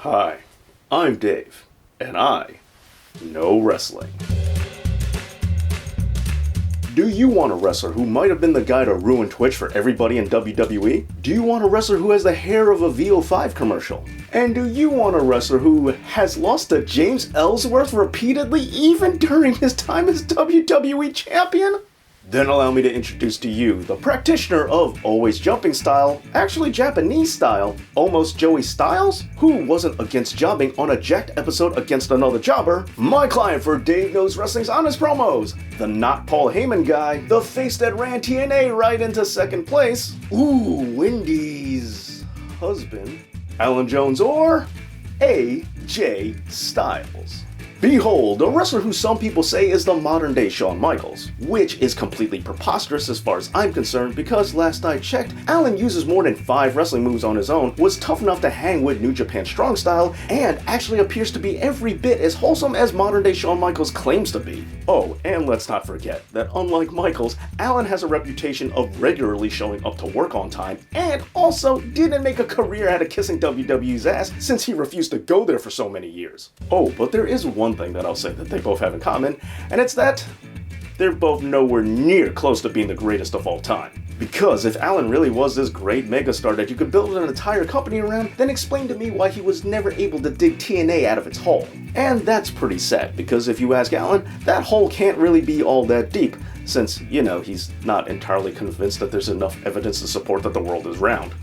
Hi, I'm Dave, and I know wrestling. Do you want a wrestler who might have been the guy to ruin Twitch for everybody in WWE? Do you want a wrestler who has the hair of a VO5 commercial? And do you want a wrestler who has lost to James Ellsworth repeatedly even during his time as WWE champion? Then allow me to introduce to you the practitioner of always jumping style, actually Japanese style, almost Joey Styles, who wasn't against jobbing on a jacked episode against another jobber, my client for Dave Knows Wrestling's honest promos, the not Paul Heyman guy, the face that ran TNA right into second place, Wendy's husband, Alan Jones, or AJ Styles. Behold, a wrestler who some people say is the modern-day Shawn Michaels, which is completely preposterous as far as I'm concerned because last I checked, Alan uses more than 5 wrestling moves on his own, was tough enough to hang with New Japan Strong Style, and actually appears to be every bit as wholesome as modern-day Shawn Michaels claims to be. Oh, and let's not forget that unlike Michaels, Alan has a reputation of regularly showing up to work on time, and also didn't make a career out of kissing WWE's ass since he refused to go there for so many years. Oh, but there is one thing that I'll say that they both have in common, and it's that they're both nowhere near close to being the greatest of all time. Because if Alan really was this great megastar that you could build an entire company around, then explain to me why he was never able to dig TNA out of its hole. And that's pretty sad, because if you ask Alan, that hole can't really be all that deep, since, he's not entirely convinced that there's enough evidence to support that the world is round.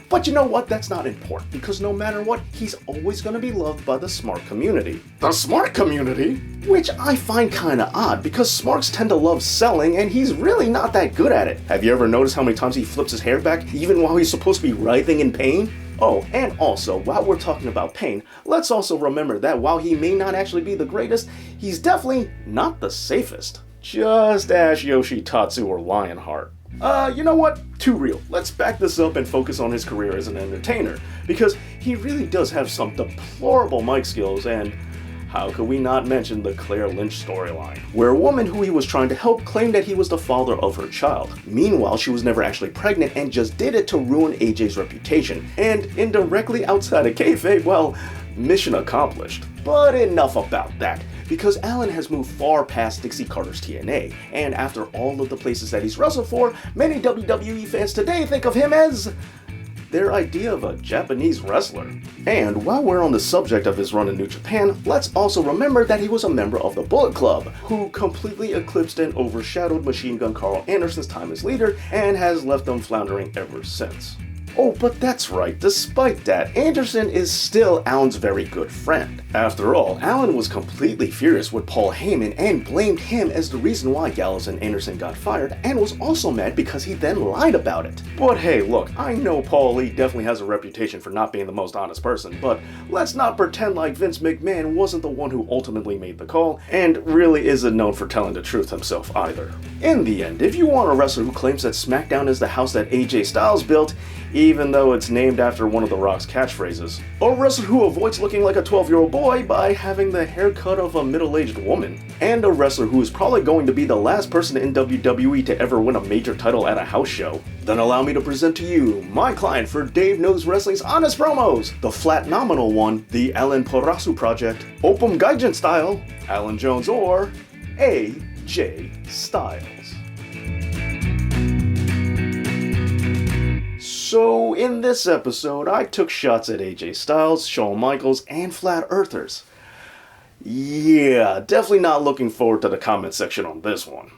But you know what? That's not important, because no matter what, he's always going to be loved by the smart community. The smart community? Which I find kinda odd, because smarks tend to love selling, and he's really not that good at it. Have you ever noticed how many times he flips his hair back, even while he's supposed to be writhing in pain? Oh, and also, while we're talking about pain, let's also remember that while he may not actually be the greatest, he's definitely not the safest. Just ask Yoshitatsu or Lionheart. You know what? Too real. Let's back this up and focus on his career as an entertainer, because he really does have some deplorable mic skills, and how could we not mention the Claire Lynch storyline, where a woman who he was trying to help claimed that he was the father of her child. Meanwhile, she was never actually pregnant and just did it to ruin AJ's reputation, and indirectly outside of kayfabe, well, mission accomplished. But enough about that, because Alan has moved far past Dixie Carter's TNA, and after all of the places that he's wrestled for, many WWE fans today think of him as their idea of a Japanese wrestler. And while we're on the subject of his run in New Japan, let's also remember that he was a member of the Bullet Club, who completely eclipsed and overshadowed Machine Gun Carl Anderson's time as leader, and has left them floundering ever since. Oh, but that's right, despite that, Anderson is still Alan's very good friend. After all, Alan was completely furious with Paul Heyman and blamed him as the reason why Gallows and Anderson got fired, and was also mad because he then lied about it. But hey, look, I know Paul Lee definitely has a reputation for not being the most honest person, but let's not pretend like Vince McMahon wasn't the one who ultimately made the call, and really isn't known for telling the truth himself either. In the end, if you want a wrestler who claims that SmackDown is the house that AJ Styles built, even though it's named after one of The Rock's catchphrases, a wrestler who avoids looking like a 12-year-old boy by having the haircut of a middle-aged woman, and a wrestler who is probably going to be the last person in WWE to ever win a major title at a house show, then allow me to present to you my client for Dave Knows Wrestling's honest promos, the flat nominal one, the Alan Porasu Project, Opum Gaijin Style, Alan Jones, or AJ Styles. So, in this episode, I took shots at AJ Styles, Shawn Michaels, and Flat Earthers. Yeah, definitely not looking forward to the comment section on this one.